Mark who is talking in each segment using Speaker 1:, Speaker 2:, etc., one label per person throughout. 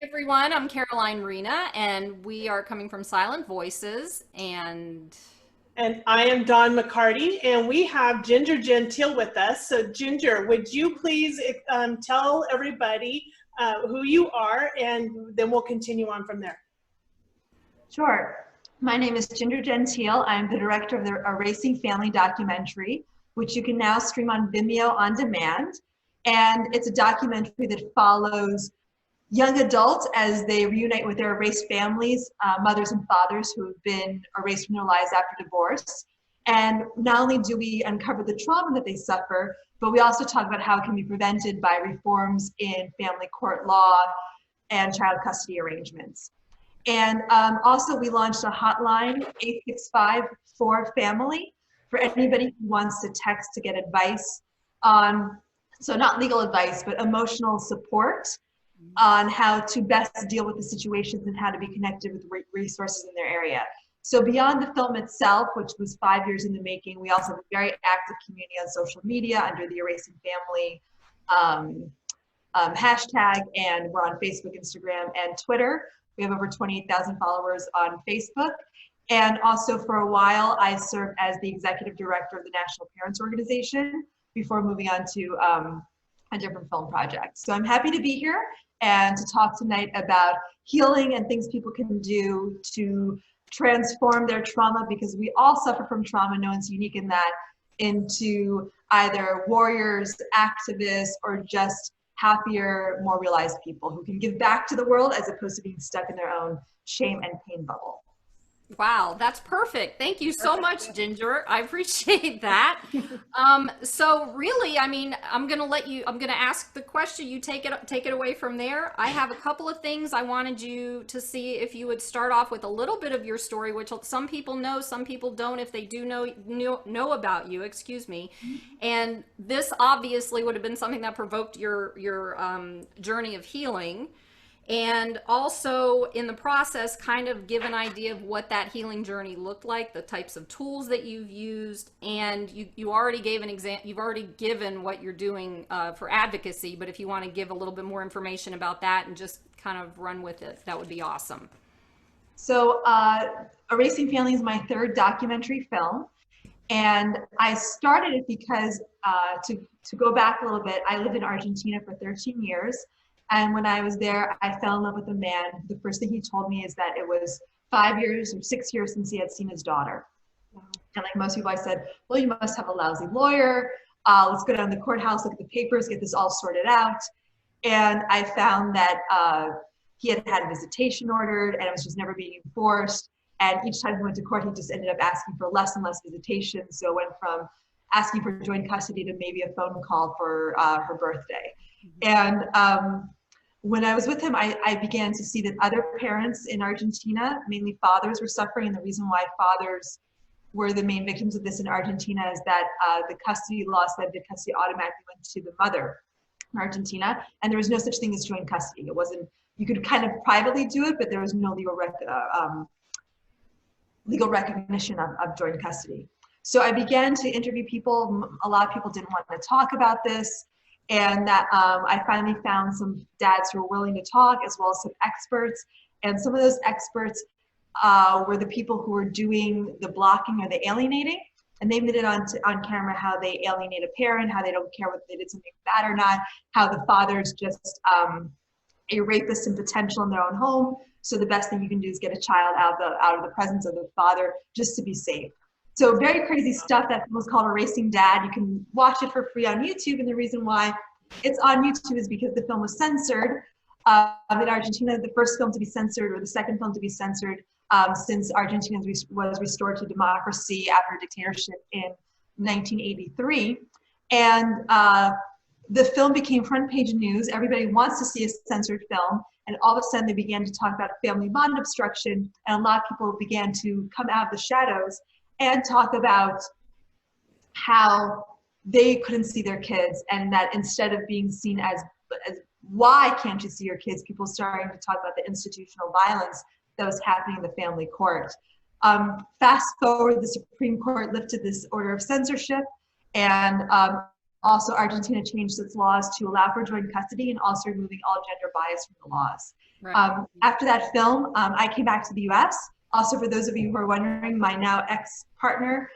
Speaker 1: Everyone, I'm Caroline Rena, and we are coming from Silent Voices. And
Speaker 2: And I am Dawn McCarty, and we have Ginger Gentile with us. So, Ginger, would you please tell everybody who you are, and then we'll continue on from there.
Speaker 3: Sure. My name is Ginger Gentile. I'm the director of the Racing Family documentary, which you can now stream on Vimeo on demand. And it's a documentary that follows young adults as they reunite with their erased families, mothers and fathers who have been erased from their lives after divorce. And not only do we uncover the trauma that they suffer, but we also talk about how it can be prevented by reforms in family court law and child custody arrangements. And also we launched a hotline, 865 for family, for anybody who wants to text to get advice on, so not legal advice, but emotional support on how to best deal with the situations and how to be connected with resources in their area. So beyond the film itself, which was 5 years in the making, we also have a very active community on social media under the Erasing Family hashtag, and we're on Facebook, Instagram, and Twitter. We have over 28,000 followers on Facebook. And also for a while, I served as the executive director of the National Parents Organization before moving on to a different film project. So I'm happy to be here and to talk tonight about healing and things people can do to transform their trauma, because we all suffer from trauma, no one's unique in that, into either warriors, activists, or just happier, more realized people who can give back to the world as opposed to being stuck in their own shame and pain bubble.
Speaker 1: wow, that's perfect. Thank you so much, Ginger. I appreciate that. So really, I mean, I'm gonna ask the question. You take it away from there. I have a couple of things I wanted you to see if you would start off with a little bit of your story, which some people know, some people don't. If they do know about you, excuse me. And this obviously would have been something that provoked your journey of healing, and also in the process kind of give an idea of what that healing journey looked like, the types of tools that you've used. And you already gave an example, you've already given what you're doing for advocacy, but if you want to give a little bit more information about that and just kind of run with it, that would be awesome.
Speaker 3: So Erasing Family is my third documentary film. And I started it because, to go back a little bit, I lived in Argentina for 13 years. And when I was there, I fell in love with a man. The first thing he told me is that it was 5 years or 6 years since he had seen his daughter. Wow. And like most people, I said, well, you must have a lousy lawyer. Let's go down to the courthouse, look at the papers, get this all sorted out. And I found that he had had a visitation ordered and it was just never being enforced. And each time he went to court, he just ended up asking for less and less visitation. So it went from asking for joint custody to maybe a phone call for her birthday. And when I was with him, I began to see that other parents in Argentina, mainly fathers, were suffering. And the reason why fathers were the main victims of this in Argentina is that the custody law said that custody automatically went to the mother in Argentina. And there was no such thing as joint custody. It wasn't, you could kind of privately do it, but there was no legal recognition of joint custody. So I began to interview people. A lot of people didn't want to talk about this. And that I finally found some dads who were willing to talk, as well as some experts. And some of those experts were the people who were doing the blocking or the alienating. And they admitted on camera how they alienate a parent, how they don't care whether they did something bad or not, how the father's just a rapist in potential in their own home. So the best thing you can do is get a child out of the presence of the father just to be safe. So very crazy stuff. That was called Erasing Dad. You can watch it for free on YouTube. And the reason why it's on YouTube is because the film was censored in Argentina, the first film to be censored, or the second film to be censored, since Argentina was restored to democracy after a dictatorship in 1983. And the film became front page news. Everybody wants to see a censored film. And all of a sudden they began to talk about family bond obstruction. And a lot of people began to come out of the shadows and talk about how they couldn't see their kids, and that instead of being seen as why can't you see your kids, people starting to talk about the institutional violence that was happening in the family court. Fast forward, the Supreme Court lifted this order of censorship, and also Argentina changed its laws to allow for joint custody and also removing all gender bias from the laws.
Speaker 1: Right.
Speaker 3: After that film, I came back to the US. Also, for those of you who are wondering, my now ex-partner,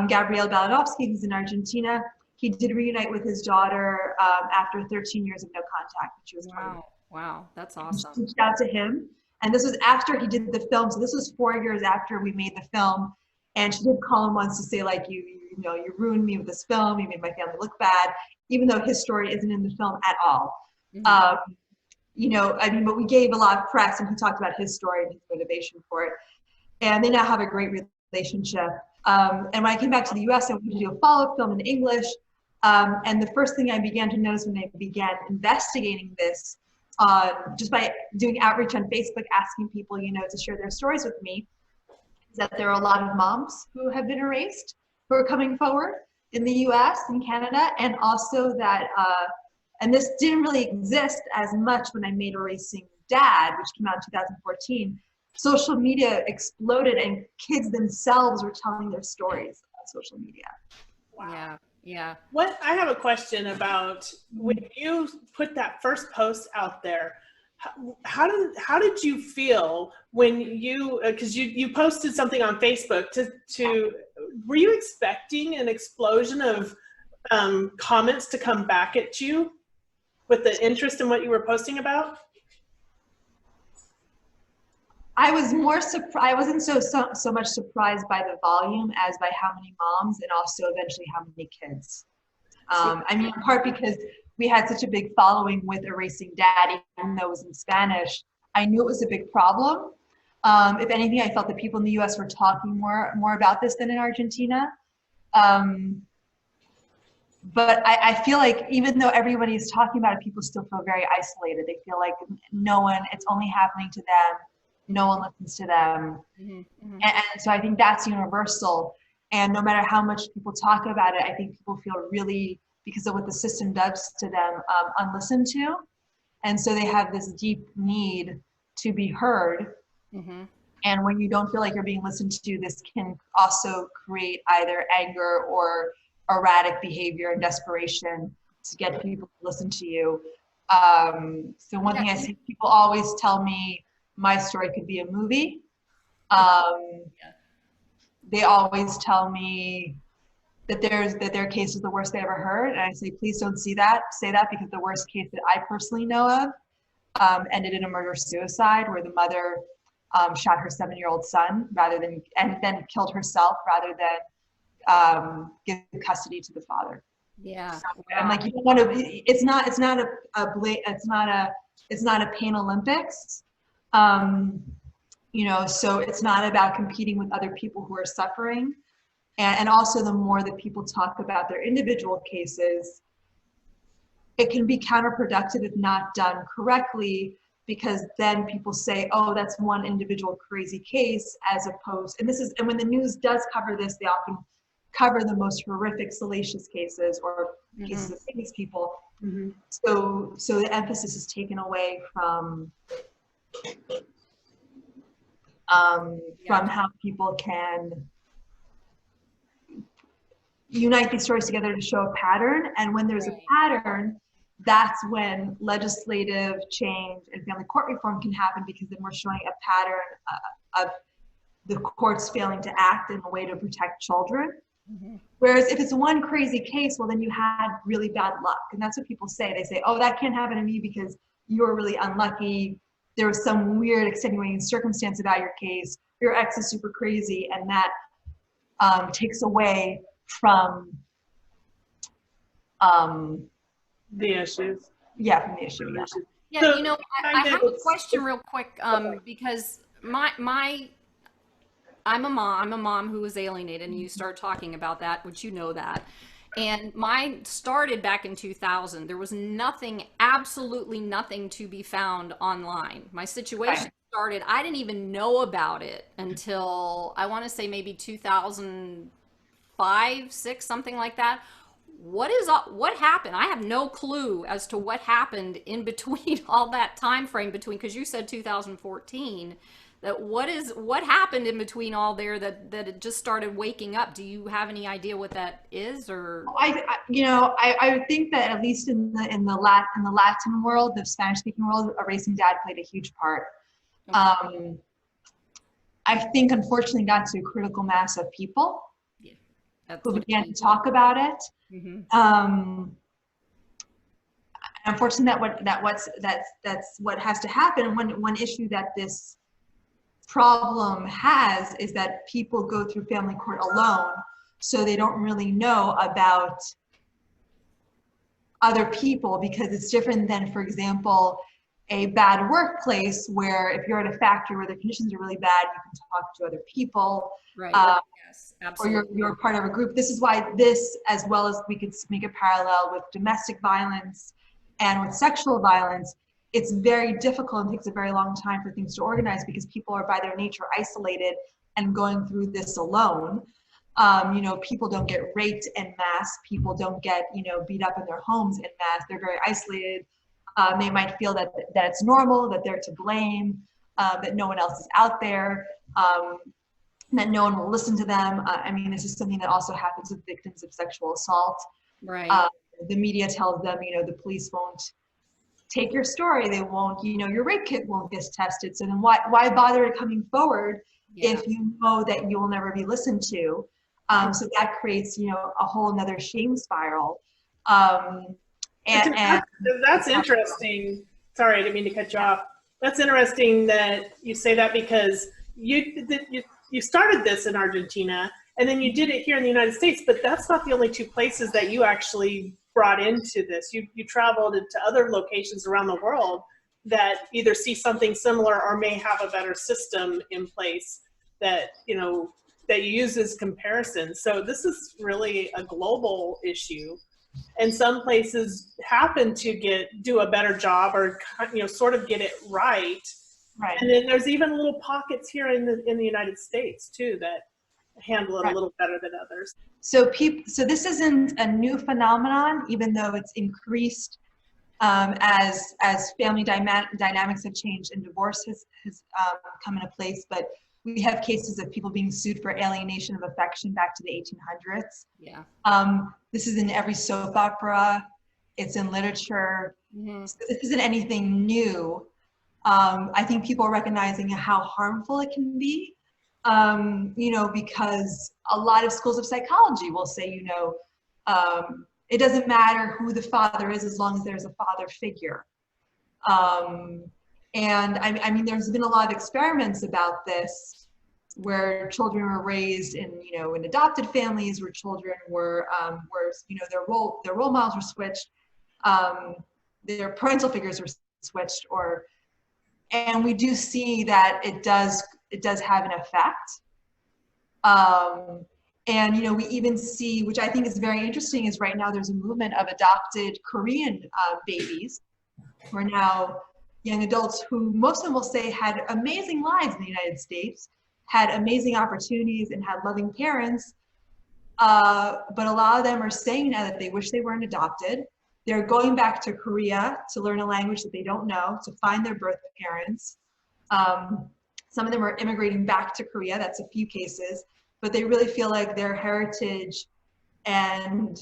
Speaker 3: Gabriel Baladowski, who's in Argentina, he did reunite with his daughter after 13 years of no contact, which was 20.
Speaker 1: Wow. Wow. That's
Speaker 3: I
Speaker 1: awesome.
Speaker 3: reached out to him, and this was after he did the film. So this was 4 years after we made the film, and she did call him once to say, like, you know, you ruined me with this film. You made my family look bad, even though his story isn't in the film at all.
Speaker 1: Mhm.
Speaker 3: You know, I mean, but we gave a lot of press, and he talked about his story and his motivation for it. And they now have a great relationship. And when I came back to the US, I wanted to do a follow-up film in English. And the first thing I began to notice when I began investigating this, just by doing outreach on Facebook, asking people, you know, to share their stories with me, is that there are a lot of moms who have been erased, who are coming forward in the US and Canada, and also that, and this didn't really exist as much when I made Erasing Dad, which came out in 2014. Social media exploded and kids themselves were telling their stories on social media.
Speaker 2: Wow.
Speaker 1: Yeah. Yeah.
Speaker 2: What I have a question about when you put that first post out there. How did you feel when you because you posted something on Facebook to were you expecting an explosion of comments to come back at you with the interest in what you were posting about?
Speaker 3: I was more surprised. I wasn't so much surprised by the volume as by how many moms and also eventually how many kids. I mean, in part because we had such a big following with Erasing Dad, even though it was in Spanish. I knew it was a big problem. If anything, I felt that people in the U.S. were talking more about this than in Argentina. But I feel like even though everybody is talking about it, people still feel very isolated. They feel like no one, it's only happening to them. No one listens to them.
Speaker 1: Mm-hmm. Mm-hmm.
Speaker 3: And so I think that's universal. And no matter how much people talk about it, I think people feel really, because of what the system does to them, unlistened to. And so they have this deep need to be heard.
Speaker 1: Mm-hmm.
Speaker 3: And when you don't feel like you're being listened to, this can also create either anger or erratic behavior and desperation to get people to listen to you. So one thing I see, people always tell me my story could be a movie. They always tell me that their case is the worst they ever heard, and I say, please don't say that, because the worst case that I personally know of ended in a murder-suicide, where the mother shot her 7-year-old son and then killed herself rather than give custody to the father.
Speaker 1: Yeah.
Speaker 3: So I'm like, you don't want to. It's not a pain Olympics. You know, so it's not about competing with other people who are suffering. And also, the more that people talk about their individual cases, it can be counterproductive if not done correctly, because then people say, oh, that's one individual crazy case, as opposed, and when the news does cover this, they often cover the most horrific, salacious cases or cases of famous people.
Speaker 2: Mm-hmm.
Speaker 3: So the emphasis is taken away from how people can unite these stories together to show a pattern. And when there's a pattern, that's when legislative change and family court reform can happen, because then we're showing a pattern of the courts failing to act in a way to protect children. Mm-hmm. Whereas if it's one crazy case, well, then you had really bad luck. And that's what people say. They say, oh, that can't happen to me because you were really unlucky. There was some weird extenuating circumstance about your case. Your ex is super crazy. And that takes away from
Speaker 1: the issues.
Speaker 3: Yeah, from the issue. Yeah.
Speaker 1: Yeah, so, you know, I have a question real quick, because I'm a mom who was alienated, and you started talking about that, which you know that. And mine started back in 2000. There was nothing, absolutely nothing to be found online. My situation started, I didn't even know about it until, I want to say maybe 2005, 2006, something like that. What happened? I have no clue as to what happened in between all that time frame between, because you said 2014 What happened in between all there that it just started waking up? Do you have any idea what that is, or?
Speaker 3: I think that at least in the Latin world, the Spanish speaking world, a racing dad played a huge part.
Speaker 1: Okay.
Speaker 3: I think unfortunately got to a critical mass of people who began to talk about it.
Speaker 1: Mm-hmm.
Speaker 3: Unfortunately, that's what has to happen. One issue that this problem has is that people go through family court alone, so they don't really know about other people, because it's different than, for example, a bad workplace where if you're at a factory where the conditions are really bad, you can talk to other people.
Speaker 1: Right. Yes,
Speaker 3: Or
Speaker 1: absolutely.
Speaker 3: you're part of a group. This is why this, as well as we could make a parallel with domestic violence and with sexual violence, it's very difficult and takes a very long time for things to organize, because people are by their nature isolated and going through this alone. People don't get raped en masse. People don't get, beat up in their homes en masse. They're very isolated. They might feel that it's normal, that they're to blame, that no one else is out there, that no one will listen to them. This is something that also happens with victims of sexual assault.
Speaker 1: Right.
Speaker 3: The media tells them, the police won't take your story. They won't, your rape kit won't get tested. So then why bother coming forward if you know that you will never be listened to? So that creates, a whole another shame spiral.
Speaker 2: That's interesting. Sorry, I didn't mean to cut you off. That's interesting that you say that, because you started this in Argentina, and then you did it here in the United States, but that's not the only two places that you actually brought into this. You traveled into other locations around the world that either see something similar or may have a better system in place that that you use as comparison. So this is really a global issue, and some places happen to do a better job, or sort of get it right.
Speaker 3: Right.
Speaker 2: And then there's even little pockets here in the United States too that handle it a little better than others.
Speaker 3: So this isn't a new phenomenon, even though it's increased as family dynamics have changed and divorce has come into place. But we have cases of people being sued for alienation of affection back to the 1800s.
Speaker 1: Yeah.
Speaker 3: This is in every soap opera. It's in literature.
Speaker 1: Mm-hmm.
Speaker 3: So this isn't anything new. I think people are recognizing how harmful it can be, because a lot of schools of psychology will say, it doesn't matter who the father is as long as there's a father figure. There's been a lot of experiments about this, where children were raised in adopted families, where children were their role models were switched, their parental figures were switched, and we do see that it does have an effect. We even see, which I think is very interesting, is right now there's a movement of adopted Korean babies, who are now young adults who most of them will say had amazing lives in the United States, had amazing opportunities, and had loving parents. But a lot of them are saying now that they wish they weren't adopted. They're going back to Korea to learn a language that they don't know, to find their birth parents. Some of them are immigrating back to Korea. That's a few cases, but they really feel like their heritage and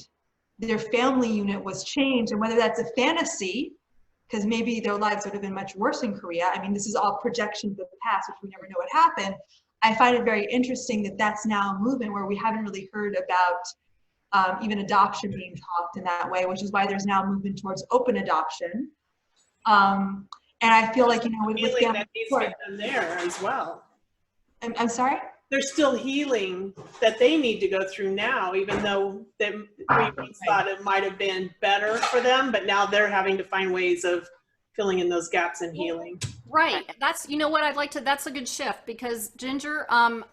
Speaker 3: their family unit was changed. And whether that's a fantasy, because maybe their lives would have been much worse in Korea. This is all projections of the past, which we never know what happened. I find it very interesting that that's now a movement where we haven't really heard about even adoption being talked in that way, which is why there's now a movement towards open adoption. And I feel like, with family
Speaker 2: that needs to be done there as well.
Speaker 3: I'm sorry?
Speaker 2: There's still healing that they need to go through now, even though we once thought it might have been better for them, but now they're having to find ways of filling in those gaps and healing.
Speaker 1: Right. That's, that's a good shift, because Ginger,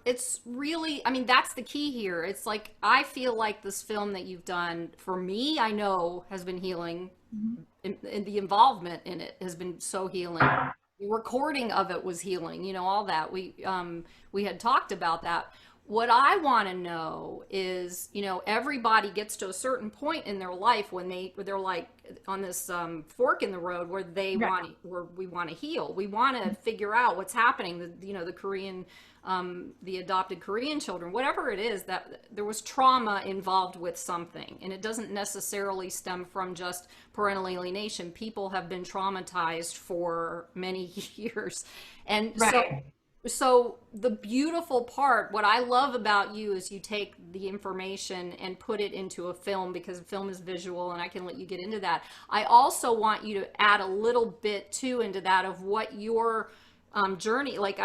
Speaker 1: it's really, that's the key here. It's like, I feel like this film that you've done, for me, I know has been healing, and the involvement in it has been so healing. The recording of it was healing, all that. We had talked about that. What I want to know is, everybody gets to a certain point in their life when they're like on this fork in the road where
Speaker 3: Right.
Speaker 1: where we want to heal. We want to figure out what's happening. The Korean, the adopted Korean children, whatever it is, that there was trauma involved with something, and it doesn't necessarily stem from just parental alienation. People have been traumatized for many years, and
Speaker 3: Right.
Speaker 1: so the beautiful part, what I love about you is you take the information and put it into a film, because film is visual, and I can let you get into that. I also want you to add a little bit too into that of what your journey, like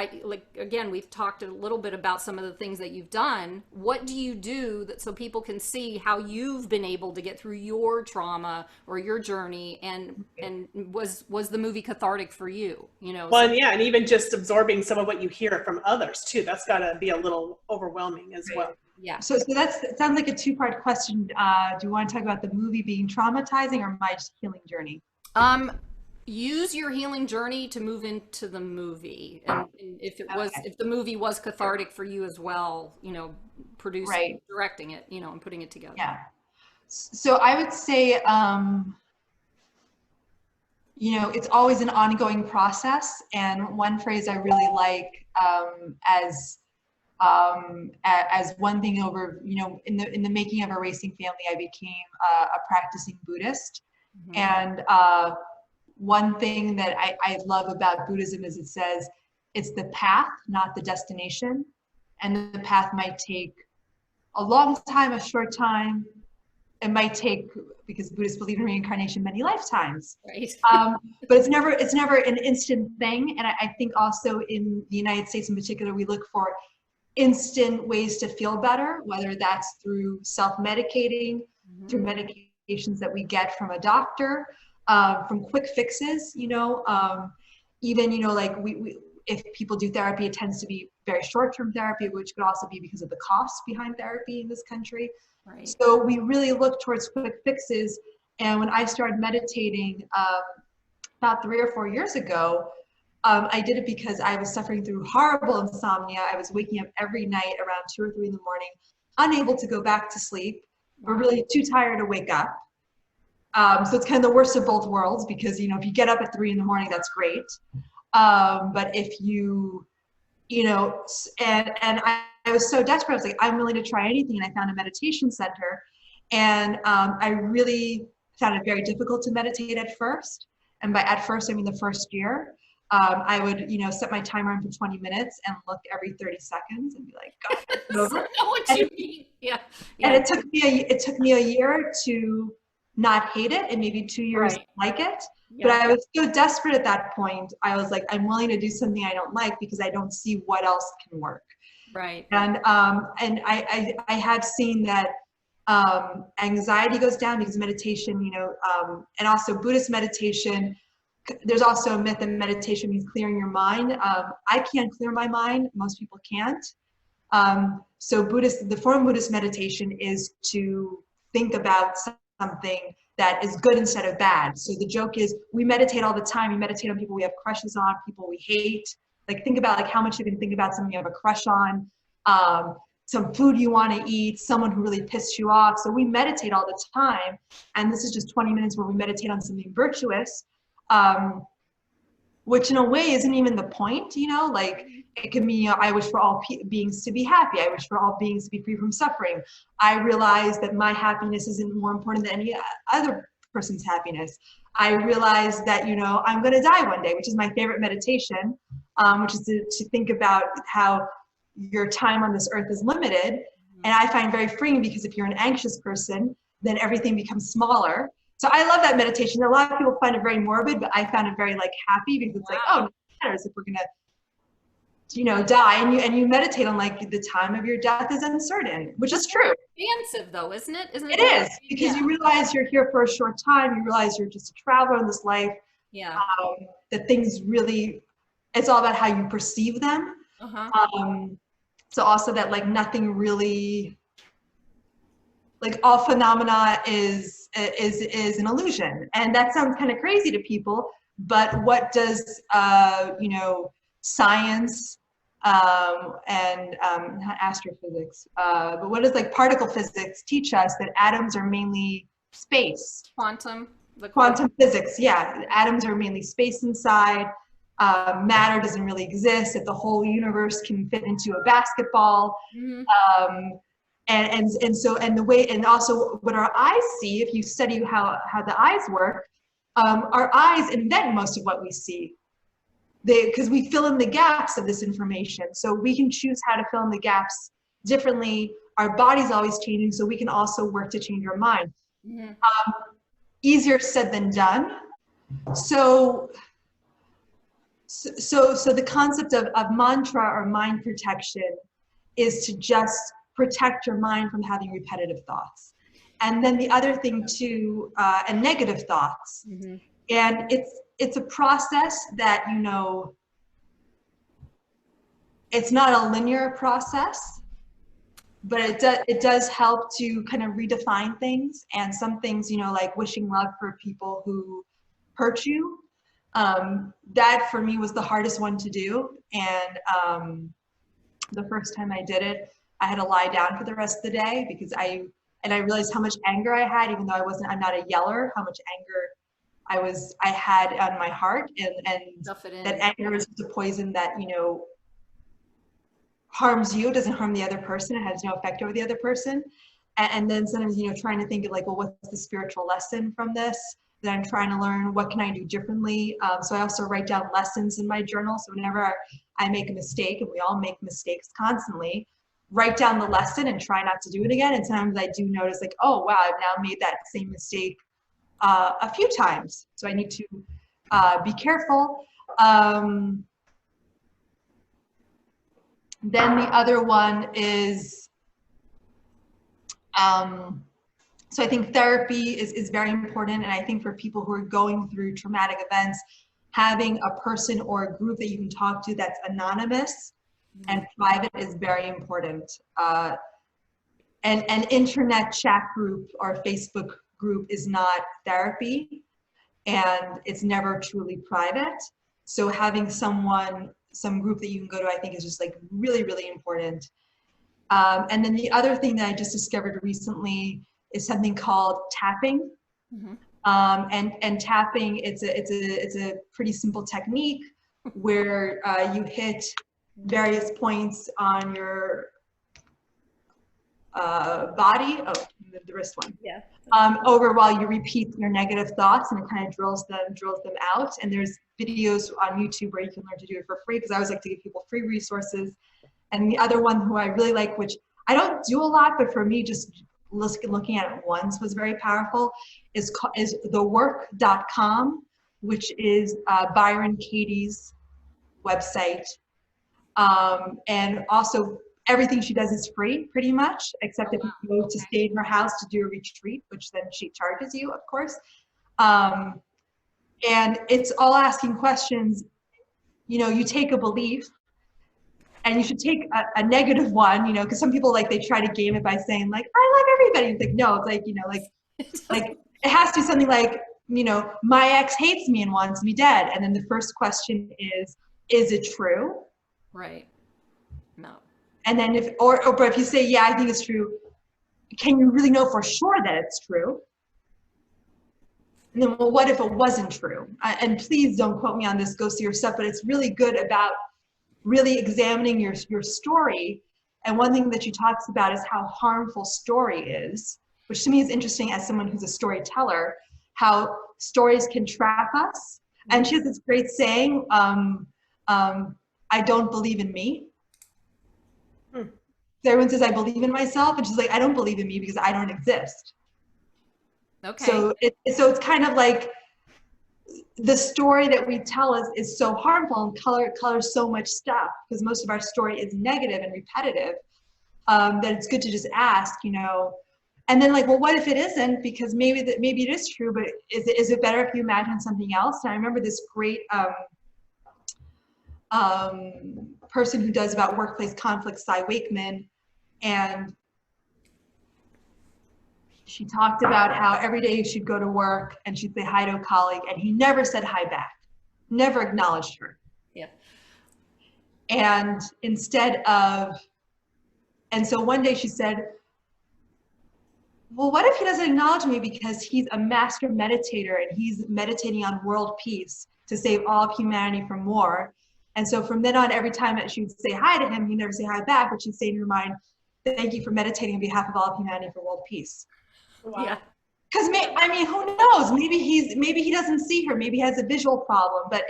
Speaker 1: again, we've talked a little bit about some of the things that you've done. What do you do that so people can see how you've been able to get through your trauma or your journey, and was the movie cathartic for you?
Speaker 2: Well,
Speaker 1: So
Speaker 2: and yeah, and even just absorbing some of what you hear from others too. That's got to be a little overwhelming as well.
Speaker 1: yeah.
Speaker 3: So it sounds like a two-part question. Do you want to talk about the movie being traumatizing or my healing journey?
Speaker 1: Use your healing journey to move into the movie, and
Speaker 3: Okay.
Speaker 1: if the movie was cathartic for you as well, producing,
Speaker 3: Right.
Speaker 1: directing it, and putting it together.
Speaker 3: Yeah. So I would say, it's always an ongoing process. And one phrase I really like, as one thing over, in the making of a racing family, I became a practicing Buddhist.
Speaker 1: Mhm.
Speaker 3: And one thing that I love about Buddhism is it says it's the path, not the destination. And the path might take a long time, a short time. It might take, because Buddhists believe in reincarnation, many lifetimes.
Speaker 1: Right.
Speaker 3: But it's never an instant thing. And I think also in the United States in particular, we look for instant ways to feel better, whether that's through self-medicating, through
Speaker 1: Mhm.
Speaker 3: medications that we get from a doctor, from quick fixes, even, like if people do therapy, it tends to be very short-term therapy, which could also be because of the cost behind therapy in this country.
Speaker 1: Right.
Speaker 3: So we really look towards quick fixes. And when I started meditating about 3 or 4 years ago, I did it because I was suffering through horrible insomnia. I was waking up every night around 2 or 3 in the morning, unable to go back to sleep, but
Speaker 1: Wow.
Speaker 3: really too tired to wake up. So it's kind of the worst of both worlds, because, if you get up at 3 in the morning, that's great. But if I was so desperate, I was like, I'm willing to try anything. And I found a meditation center, and I really found it very difficult to meditate at first. And by at first, I mean the first year. I would, set my timer on for 20 minutes and look every 30 seconds and be like, God, it's
Speaker 1: So I
Speaker 3: over.
Speaker 1: know what
Speaker 3: And,
Speaker 1: you mean. Yeah.
Speaker 3: and
Speaker 1: Yeah.
Speaker 3: it took me a year to not hate it, and maybe 2 years to
Speaker 1: Right.
Speaker 3: like it. But
Speaker 1: Yeah.
Speaker 3: I was so desperate at that point. I was like, I'm willing to do something I don't like because I don't see what else can work.
Speaker 1: Right.
Speaker 3: And I have seen that anxiety goes down because meditation, and also Buddhist meditation. There's also a myth that meditation means clearing your mind. I can't clear my mind. Most people can't. So the form of Buddhist meditation is to think about something that is good instead of bad. So the joke is we meditate all the time. We meditate on people we have crushes on, people we hate. Like think about how much you can think about someone you have a crush on, some food you want to eat, someone who really pissed you off. So we meditate all the time. And this is just 20 minutes where we meditate on something virtuous. Which in a way isn't even the point, like it can be, I wish for all beings to be happy. I wish for all beings to be free from suffering. I realize that my happiness isn't more important than any other person's happiness. I realize that, I'm going to die one day, which is my favorite meditation, which is to think about how your time on this earth is limited. And I find very freeing, because if you're an anxious person, then everything becomes smaller. So I love that meditation. A lot of people find it very morbid, but I found it very happy, because it's like, oh,
Speaker 1: Wow.
Speaker 3: no matters if we're gonna, die, and you meditate on the time of your death is uncertain, which is true.
Speaker 1: Expansive though, isn't it? Isn't it?
Speaker 3: It is, because you realize you're here for a short time. You realize you're just a traveler in this life.
Speaker 1: Yeah.
Speaker 3: That things really, it's all about how you perceive them.
Speaker 1: Uh-huh.
Speaker 3: So also that nothing really, all phenomena is an illusion. And that sounds kind of crazy to people, but what does science, not astrophysics, but what does like particle physics teach us? That atoms are mainly space. Quantum physics, yeah. Atoms are mainly space inside. Matter doesn't really exist. That the whole universe can fit into a basketball. And the way, and also what our eyes see, if you study how the eyes work, our eyes invent most of what we see. Because we fill in the gaps of this information. So we can choose how to fill in the gaps differently. Our body's always changing, so we can also work to change our mind. Easier said than done. So the concept of mantra or mind protection is to just protect your mind from having repetitive thoughts. And then the other thing too, and negative thoughts. And it's a process that, you know, it's not a linear process, but it does help to kind of redefine things. And some things, you know, like wishing love for people who hurt you, that for me was the hardest one to do. And the first time I did it, I had to lie down for the rest of the day because I realized how much anger I had, even though I'm not a yeller, how much anger I had on my heart, and that anger is the poison that, you know, harms you, doesn't harm the other person, it has no effect over the other person. And then sometimes, you know, trying to think of like, well, what's the spiritual lesson from this that I'm trying to learn? What can I do differently? So I also write down lessons in my journal. So whenever I make a mistake, and we all make mistakes constantly, write down the lesson and try not to do it again. And sometimes I do notice like, oh wow, I've now made that same mistake a few times. So I need to be careful. Then the other one is, so I think therapy is very important. And I think for people who are going through traumatic events, having a person or a group that you can talk to that's anonymous and private is very important. An internet chat group or Facebook group is not therapy, and it's never truly private. So having some group that you can go to, I think is just like really, really important. And then the other thing that I just discovered recently is something called tapping. And tapping, it's a pretty simple technique where you hit various points on your body, the wrist one, over while you repeat your negative thoughts, and it kind of drills them out. And there's videos on YouTube where you can learn to do it for free, because I always like to give people free resources. And the other one who I really like, which I don't do a lot, but for me, just looking at it once was very powerful, is thework.com, which is Byron Katie's website. And also everything she does is free pretty much, except if you go to stay in her house to do a retreat, which then she charges you, of course. And it's all asking questions. You know, you take a belief, and you should take a negative one, you know, because some people, like, they try to game it by saying like, I love everybody. It's like, no, it's like, you know, like it has to be something like, you know, my ex hates me and wants me dead. And then the first question is it true?
Speaker 1: Right. No.
Speaker 3: And then but if you say, yeah, I think it's true, can you really know for sure that it's true? And then, well, what if it wasn't true? And please don't quote me on this, go see your stuff, but it's really good about really examining your story. And one thing that she talks about is how harmful story is, which to me is interesting as someone who's a storyteller, how stories can trap us. And she has this great saying, I don't believe in me. Everyone says, I believe in myself. And she's like, I don't believe in me because I don't exist.
Speaker 1: Okay.
Speaker 3: So it's kind of like the story that we tell is so harmful, and colors so much stuff, because most of our story is negative and repetitive, that it's good to just ask, you know, and then like, well, what if it isn't? Because maybe it is true, but is it better if you imagine something else? And I remember this great person who does about workplace conflict, Cy Wakeman, and she talked about how every day she'd go to work and she'd say hi to a colleague, and he never said hi back, never acknowledged her.
Speaker 1: Yeah.
Speaker 3: And and so one day she said, well, what if he doesn't acknowledge me because he's a master meditator and he's meditating on world peace to save all of humanity from war? And so from then on, every time that she would say hi to him, he'd never say hi back, but she'd say in her mind, thank you for meditating on behalf of all of humanity for world peace.
Speaker 2: Wow.
Speaker 1: Yeah.
Speaker 3: Because I mean, who knows? Maybe he doesn't see her. Maybe he has a visual problem. But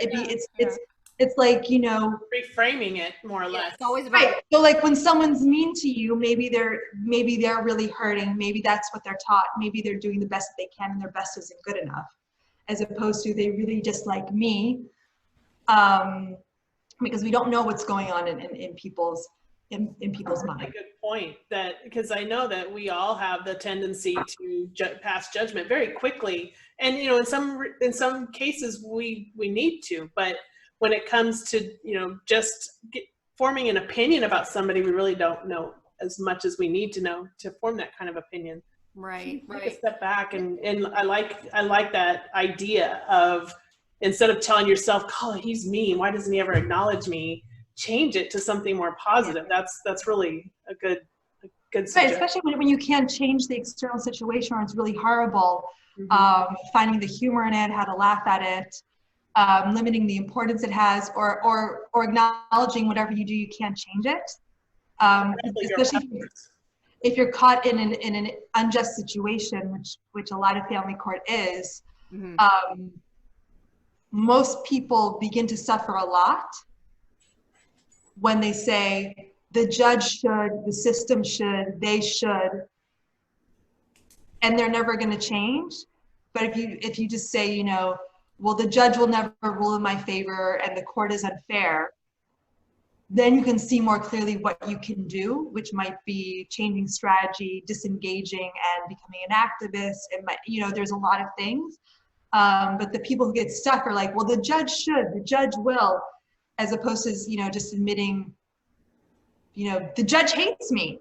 Speaker 3: it's like, you know,
Speaker 2: Reframing it more or less.
Speaker 1: It's always about
Speaker 3: right. So like when someone's mean to you, maybe they're really hurting. Maybe that's what they're taught. Maybe they're doing the best that they can, and their best isn't good enough, as opposed to they really dislike me. Because we don't know what's going on in people's minds.
Speaker 2: A good point, that because I know that we all have the tendency to pass judgment very quickly, and you know, in some cases we need to, but when it comes to, you know, just forming an opinion about somebody, we really don't know as much as we need to know to form that kind of opinion.
Speaker 1: right.
Speaker 2: Take a step back, and I like that idea of, instead of telling yourself, oh, he's mean, why doesn't he ever acknowledge me? Change it to something more positive. That's really a good
Speaker 3: Right,
Speaker 2: suggestion.
Speaker 3: especially when you can't change the external situation or it's really horrible. Finding the humor in it, how to laugh at it, limiting the importance it has, or acknowledging whatever you do, you can't change it. Especially if you're caught in an unjust situation, which a lot of family court is. Most people begin to suffer a lot when they say the judge should, the system should, they should, and they're never going to change. But if you just say, you know, well, the judge will never rule in my favor and the court is unfair, then you can see more clearly what you can do, which might be changing strategy, disengaging, and becoming an activist. And you know, there's a lot of things. But the people who get stuck are like, well, the judge should, the judge will, as opposed to, you know, just admitting, you know, the judge hates me.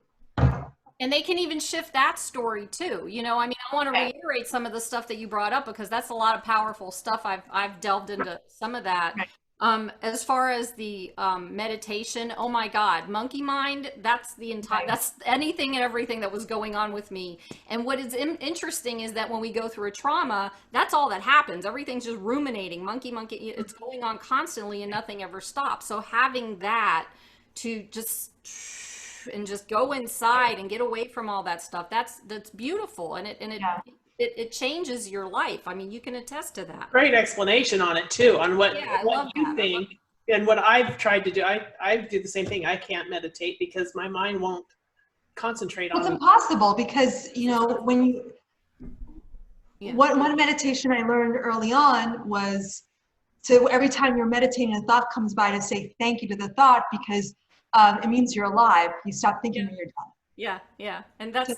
Speaker 1: And they can even shift that story too. You know, I mean, I want to reiterate some of the stuff that you brought up because that's a lot of powerful stuff. I've delved into some of that. As far as the meditation, oh my God, monkey mind, that's the entire, that's anything and everything that was going on with me. And what is interesting is that when we go through a trauma, that's all that happens. Everything's just ruminating, monkey, it's going on constantly and nothing ever stops. So having that to just go inside and get away from all that stuff, that's beautiful. And it changes your life. I mean, you can attest to that.
Speaker 2: Great explanation on it too, on what you think and what I've tried to do. I do the same thing. I can't meditate because my mind won't concentrate on it.
Speaker 3: It's impossible because, you know, when you, one meditation I learned early on was to, every time you're meditating, a thought comes by, to say thank you to the thought, because it means you're alive. You stop thinking when you're done.
Speaker 1: Yeah. And that's,
Speaker 3: so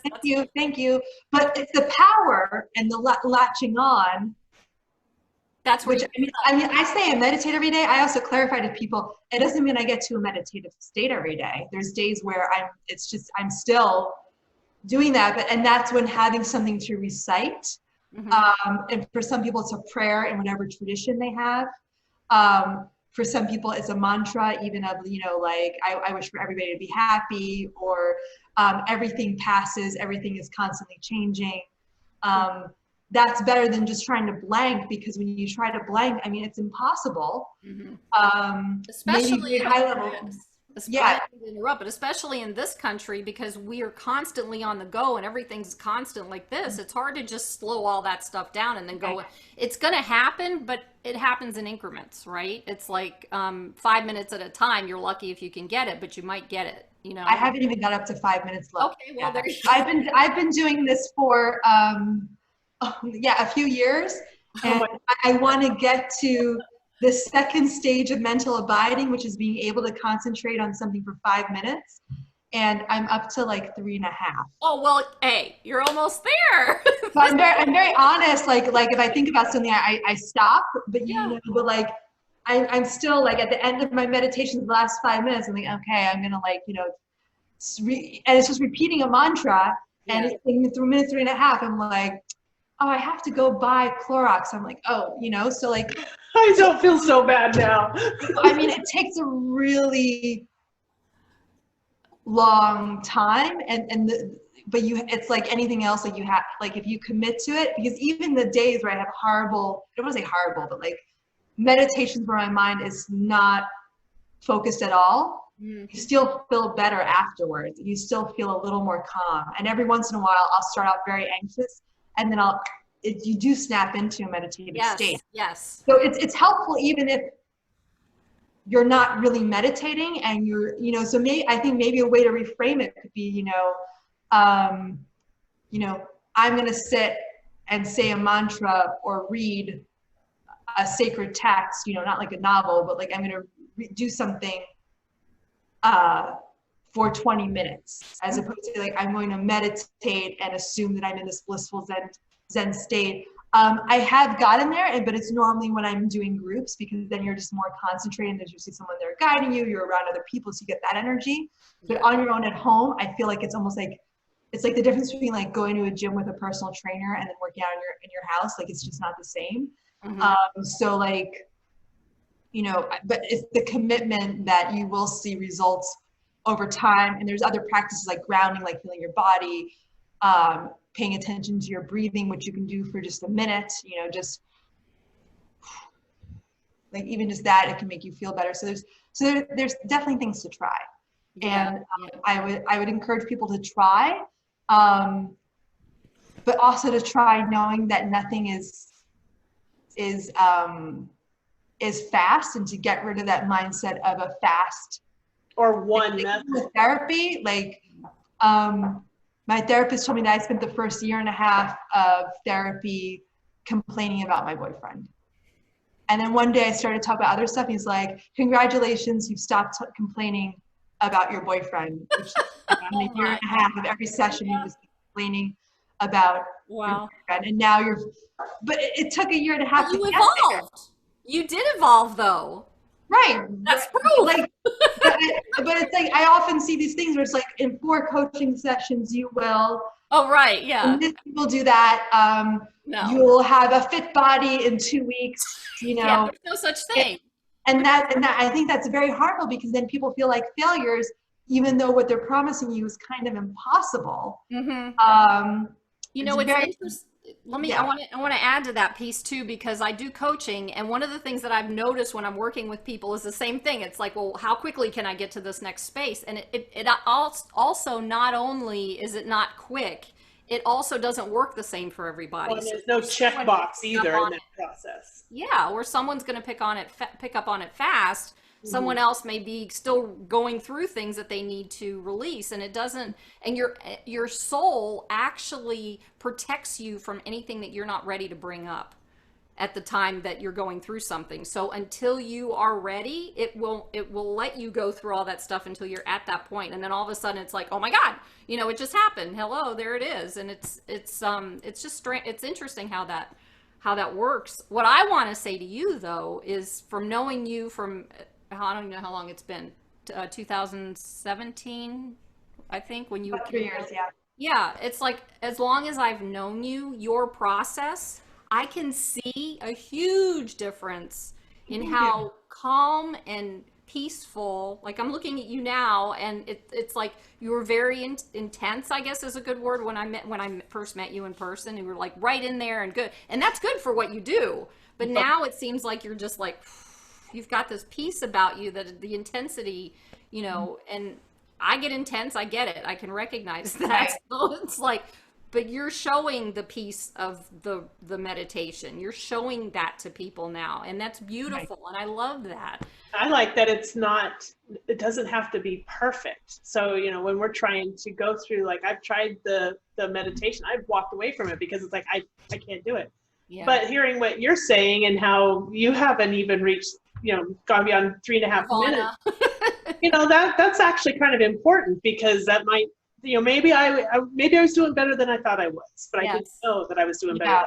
Speaker 3: thank you. But it's the power and the latching on.
Speaker 1: That's
Speaker 3: which, I mean, I say I meditate every day. I also clarify to people, it doesn't mean I get to a meditative state every day. There's days where I'm still doing that, and that's when having something to recite. And for some people it's a prayer in whatever tradition they have. For some people it's a mantra, even of, you know, like, I wish for everybody to be happy, or everything passes, everything is constantly changing. That's better than just trying to blank, because when you try to blank, I mean, it's impossible.
Speaker 1: Especially
Speaker 3: high level.
Speaker 1: But especially in this country, because we are constantly on the go and everything's constant like this, it's hard to just slow all that stuff down and then go. It's going to happen, but it happens in increments, right? It's like 5 minutes at a time. You're lucky if you can get it, but you might get it, you know.
Speaker 3: I haven't even got up to 5 minutes left.
Speaker 1: Okay, well, there you
Speaker 3: go. I've been doing this for a few years, and I want to get to the second stage of mental abiding, which is being able to concentrate on something for 5 minutes. And I'm up to like 3.5.
Speaker 1: Oh, well, hey, you're almost there.
Speaker 3: So I'm very honest. Like if I think about something, I stop, but but like, I'm still like at the end of my meditation, the last 5 minutes, I'm like, okay, I'm going to, like, you know, and it's just repeating a mantra. And it's through minute 3.5, I'm like, oh, I have to go buy Clorox. I'm like, oh, you know, so like,
Speaker 2: I don't feel so bad now.
Speaker 3: I mean, it takes a really long time, but it's like anything else, like you have, like if you commit to it, because even the days where I have horrible, I don't want to say horrible, but like meditations where my mind is not focused at all, you still feel better afterwards. You still feel a little more calm. And every once in a while, I'll start out very anxious, and then you do snap into a meditative state.
Speaker 1: Yes.
Speaker 3: So it's helpful even if you're not really meditating and so I think maybe a way to reframe it could be, I'm going to sit and say a mantra or read a sacred text, not like a novel, but like I'm going to do something for 20 minutes, as opposed to like I'm going to meditate and assume that I'm in this blissful Zen state. I have gotten there, but it's normally when I'm doing groups, because then you're just more concentrated. There's usually someone there guiding you. You're around other people, so you get that energy. But on your own at home, I feel like it's almost like it's like the difference between like going to a gym with a personal trainer and then working out in your house. Like it's just not the same. So like, but it's the commitment that you will see results over time. And there's other practices like grounding, like feeling your body, paying attention to your breathing, which you can do for just a minute, just like even just that, it can make you feel better. So there's definitely things to try. And I would encourage people to try, but also to try knowing that nothing is fast, and to get rid of that mindset of a fast
Speaker 2: or one
Speaker 3: method. With therapy, like my therapist told me that I spent the first year and a half of therapy complaining about my boyfriend. And then one day I started to talk about other stuff. He's like, congratulations, you've stopped complaining about your boyfriend. Which a year and a half of every session he was complaining about your boyfriend. And now but it took a year and a half to get there.
Speaker 1: You did evolve though.
Speaker 3: Right.
Speaker 1: That's proof.
Speaker 3: Like, but it's like, I often see these things where it's like in 4 coaching sessions, you will.
Speaker 1: Oh, right. Yeah.
Speaker 3: And people do that.
Speaker 1: No.
Speaker 3: You'll have a fit body in 2 weeks,
Speaker 1: Yeah, there's no such thing.
Speaker 3: And that I think that's very harmful, because then people feel like failures, even though what they're promising you is kind of impossible.
Speaker 1: It's interesting. I want to add to that piece too, because I do coaching, and one of the things that I've noticed when I'm working with people is the same thing. It's like, well, how quickly can I get to this next space? And it also, not only is it not quick, it also doesn't work the same for everybody.
Speaker 2: Well, there's no checkbox either in that process.
Speaker 1: Yeah, or someone's going to pick up on it fast. Someone else may be still going through things that they need to release, and it doesn't, and your soul actually protects you from anything that you're not ready to bring up at the time that you're going through something. So until you are ready, it will let you go through all that stuff until you're at that point, and then all of a sudden it's like, oh my God, it just happened. Hello, there it is. And it's just strange. It's interesting how that works. What I want to say to you though is, from knowing you from, I don't even know how long it's been, 2017, I think, when you
Speaker 3: about 3 years, yeah.
Speaker 1: Yeah, it's like, as long as I've known you, your process, I can see a huge difference in how calm and peaceful, like I'm looking at you now, and it's like you were very intense, I guess is a good word, when I first met you in person. You were like right in there and good, and that's good for what you do. But now it seems like you're just like, you've got this peace about you, that the intensity, and I get intense, I get it, I can recognize that. Right. So it's like, but you're showing the piece of the meditation. You're showing that to people now, and that's beautiful. Right. And I love that.
Speaker 2: I like that it doesn't have to be perfect. So, when we're trying to go through, like I've tried the meditation, I've walked away from it because it's like, I can't do it. Yeah. But hearing what you're saying and how you haven't even reached, gone beyond 3.5 minutes, that's actually kind of important, because that might, maybe I was doing better than I thought I was, but I didn't know that I was doing better.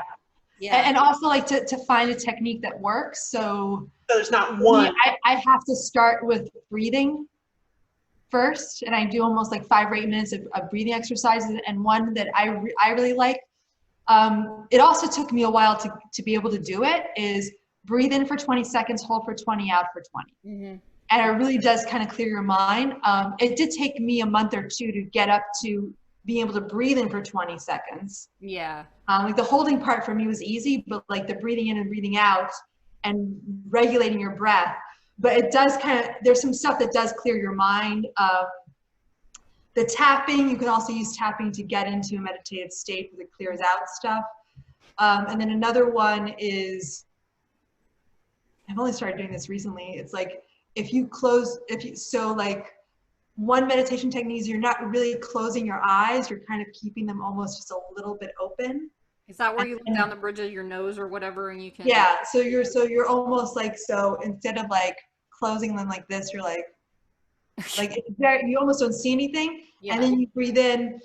Speaker 3: Yeah. And also like to find a technique that works. So
Speaker 2: there's not one.
Speaker 3: I have to start with breathing first, and I do almost like 5 or 8 minutes of breathing exercises. And one that I really like It also took me a while to be able to do it, is breathe in for 20 seconds, hold for 20, out for 20.
Speaker 1: Mm-hmm.
Speaker 3: And it really does kind of clear your mind. It did take me a month or two to get up to being able to breathe in for 20 seconds.
Speaker 1: Yeah.
Speaker 3: Like the holding part for me was easy, but like the breathing in and breathing out and regulating your breath. But it does there's some stuff that does clear your mind. The tapping, you can also use tapping to get into a meditative state because it clears out stuff. And then another one is, I've only started doing this recently. It's like, one meditation technique is you're not really closing your eyes, you're kind of keeping them almost just a little bit open.
Speaker 1: Is that where you look down the bridge of your nose or whatever and you can?
Speaker 3: Yeah, so you're almost like, so instead of like closing them like this, you're like you almost don't see anything.
Speaker 1: Yeah.
Speaker 3: And then you breathe in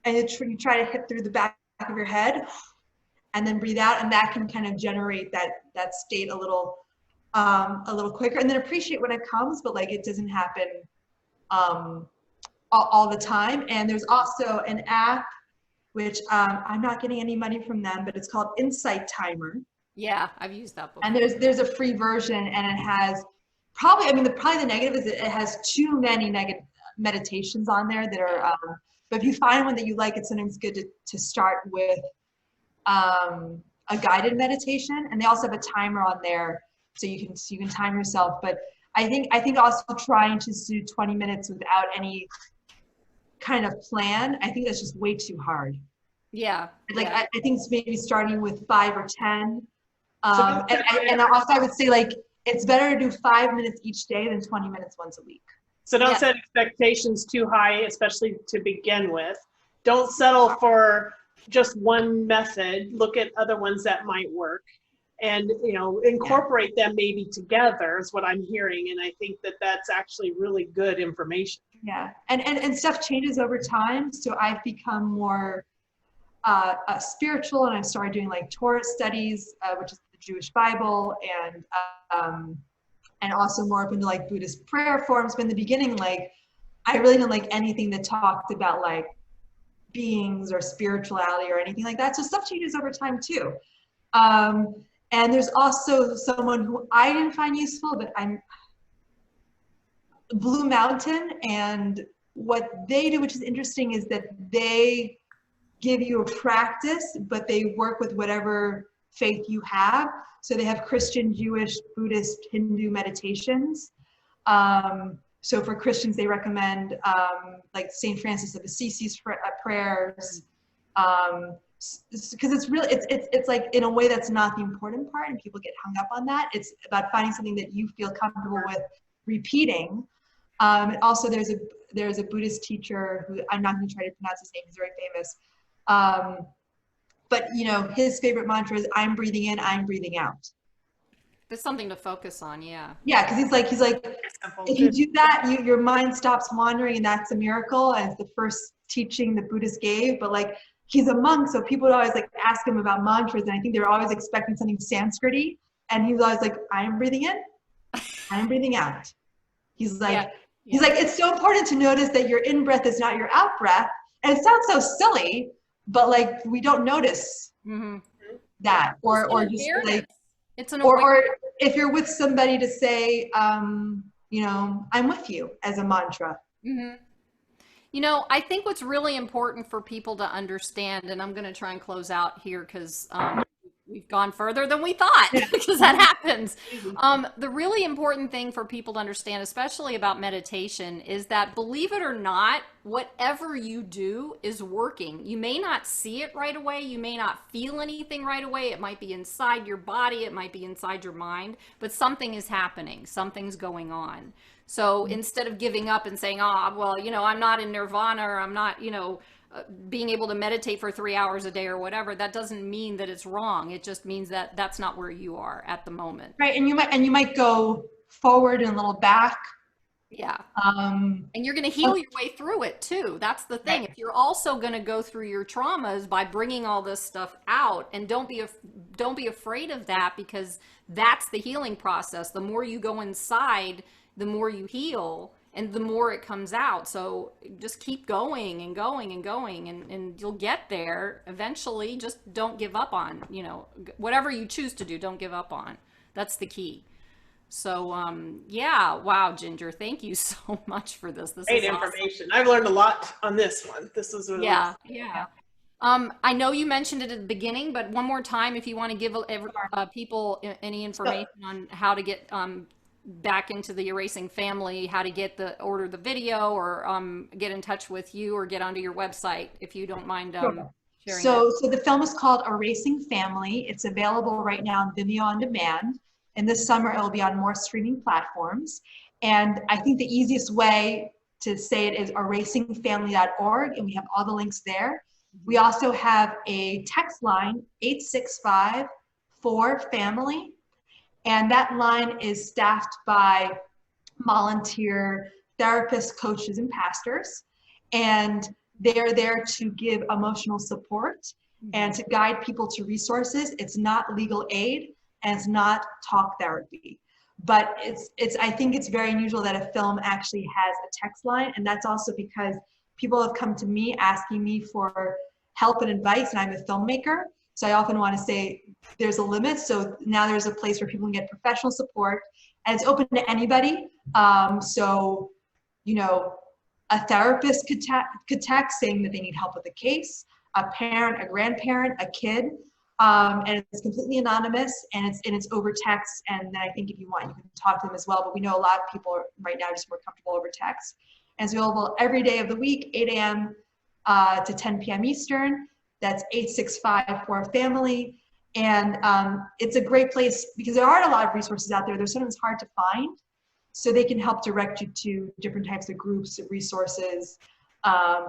Speaker 3: and you try to hit through the back of your head and then breathe out, and that can kind of generate that state a little quicker, and then appreciate when it comes, but like it doesn't happen all the time. And there's also an app which I'm not getting any money from them, but it's called Insight Timer.
Speaker 1: Yeah, I've used that before.
Speaker 3: And there's a free version, and it has probably the negative is it has too many negative meditations on there that are but if you find one that you like, it's sometimes good to start with a guided meditation. And they also have a timer on there, so you can time yourself. But I think also trying to do 20 minutes without any kind of plan, I think that's just way too hard.
Speaker 1: Yeah.
Speaker 3: Like
Speaker 1: yeah.
Speaker 3: I think it's maybe starting with 5 or 10. And also I would say, like, it's better to do 5 minutes each day than 20 minutes once a week.
Speaker 2: So don't set expectations too high, especially to begin with. Don't settle for just one method. Look at other ones that might work, and incorporate them maybe together is what I'm hearing. And I think that's actually really good information.
Speaker 3: Yeah, and stuff changes over time. So I've become more spiritual, and I've started doing like Torah studies, which is the Jewish Bible, and also more up into like Buddhist prayer forms. But in the beginning, like, I really didn't like anything that talked about like beings or spirituality or anything like that. So stuff changes over time too. And there's also someone who I didn't find useful, but Blue Mountain, and what they do, which is interesting, is that they give you a practice, but they work with whatever faith you have. So they have Christian, Jewish, Buddhist, Hindu meditations. So for Christians, they recommend like St. Francis of Assisi's prayers, because it's like, in a way, that's not the important part, and people get hung up on that. It's about finding something that you feel comfortable with repeating. And also there's a Buddhist teacher who, I'm not going to try to pronounce his name, he's very famous. But his favorite mantra is, I'm breathing in, I'm breathing out.
Speaker 1: There's something to focus on. Yeah.
Speaker 3: Yeah. Cause he's like, if you do that, your mind stops wandering, and that's a miracle. And it's the first teaching the Buddhists gave. But like, he's a monk, so people would always like ask him about mantras, and I think they were always expecting something Sanskrit-y, and he was always like, I'm breathing in, I'm breathing out. He's like, he's like, it's so important to notice that your in breath is not your out breath. And it sounds so silly, but like, we don't notice that, or just like,
Speaker 1: it's an
Speaker 3: or if you're with somebody, to say, I'm with you, as a mantra.
Speaker 1: I think what's really important for people to understand, and I'm going to try and close out here because we've gone further than we thought, because that happens. The really important thing for people to understand, especially about meditation, is that, believe it or not, whatever you do is working. You may not see it right away. You may not feel anything right away. It might be inside your body. It might be inside your mind, but something is happening. Something's going on. So instead of giving up and saying, I'm not in nirvana, or I'm not, being able to meditate for 3 hours a day or whatever, that doesn't mean that it's wrong. It just means that that's not where you are at the moment.
Speaker 3: Right. And you might go forward and a little back.
Speaker 1: Yeah. And you're going to heal your way through it too. That's the thing. If you're also going to go through your traumas by bringing all this stuff out, and don't be afraid of that, because that's the healing process. The more you go inside, the more you heal. and the more it comes out. So just keep going and going and going, and you'll get there eventually. Just don't give up on, whatever you choose to do, don't give up on. That's the key. So, yeah, wow, Ginger, thank you so much for this. This
Speaker 2: Great
Speaker 1: is awesome.
Speaker 2: information. I've learned a lot on this one. This was really
Speaker 1: Yeah, yeah. I know you mentioned it at the beginning, but one more time, if you want to give people any information on how to get back into the Erasing family, how to order the video, or get in touch with you, or get onto your website, if you don't mind
Speaker 3: Sure.
Speaker 1: sharing
Speaker 3: So
Speaker 1: that.
Speaker 3: the film is called Erasing Family. It's available right now on Vimeo on demand. And this summer it will be on more streaming platforms. And I think the easiest way to say it is erasingfamily.org, and we have all the links there. We also have a text line, 865-4-FAMILY, and that line is staffed by volunteer therapists, coaches, and pastors. And they're there to give emotional support and to guide people to resources. It's not legal aid, and it's not talk therapy. But I think it's very unusual that a film actually has a text line, and that's also because people have come to me asking me for help and advice, and I'm a filmmaker. So I often want to say there's a limit. So now there's a place where people can get professional support, and it's open to anybody. So, a therapist could text saying that they need help with a case, a parent, a grandparent, a kid, and it's completely anonymous, and it's over text. And then I think if you want, you can talk to them as well. But we know a lot of people right now are just more comfortable over text. And it's available every day of the week, 8 a.m. To 10 p.m. Eastern. That's 865-4-FAMILY. And it's a great place because there aren't a lot of resources out there. They're sometimes hard to find. So they can help direct you to different types of groups, resources,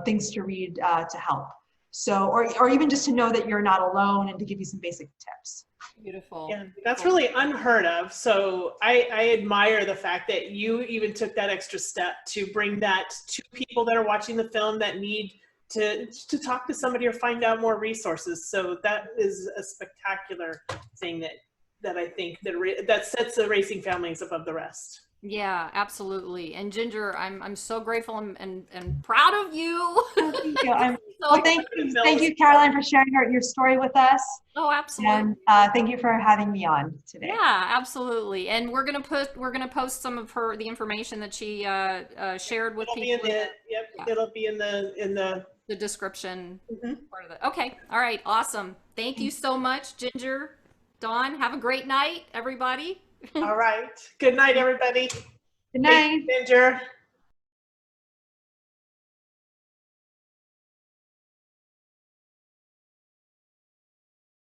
Speaker 3: things to read to help. So, or even just to know that you're not alone, and to give you some basic tips.
Speaker 1: Beautiful.
Speaker 2: Yeah, that's really unheard of. So I admire the fact that you even took that extra step to bring that to people that are watching the film that need to talk to somebody or find out more resources. So that is a spectacular thing that I think that sets the Erasing Families above the rest.
Speaker 1: Yeah, absolutely. And Ginger, I'm so grateful and proud of you.
Speaker 3: Thank you. Thank you, Caroline, for sharing your story with us.
Speaker 1: Oh, absolutely.
Speaker 3: And thank you for having me on today.
Speaker 1: Yeah, absolutely. And we're gonna post some of the information that she shared with people.
Speaker 2: It'll be in the
Speaker 1: description part of it. Okay. All right. Awesome. Thank you so much, Ginger. Dawn, have a great night, everybody.
Speaker 2: All right. Good night, everybody.
Speaker 3: Good night.
Speaker 2: Thanks, Ginger.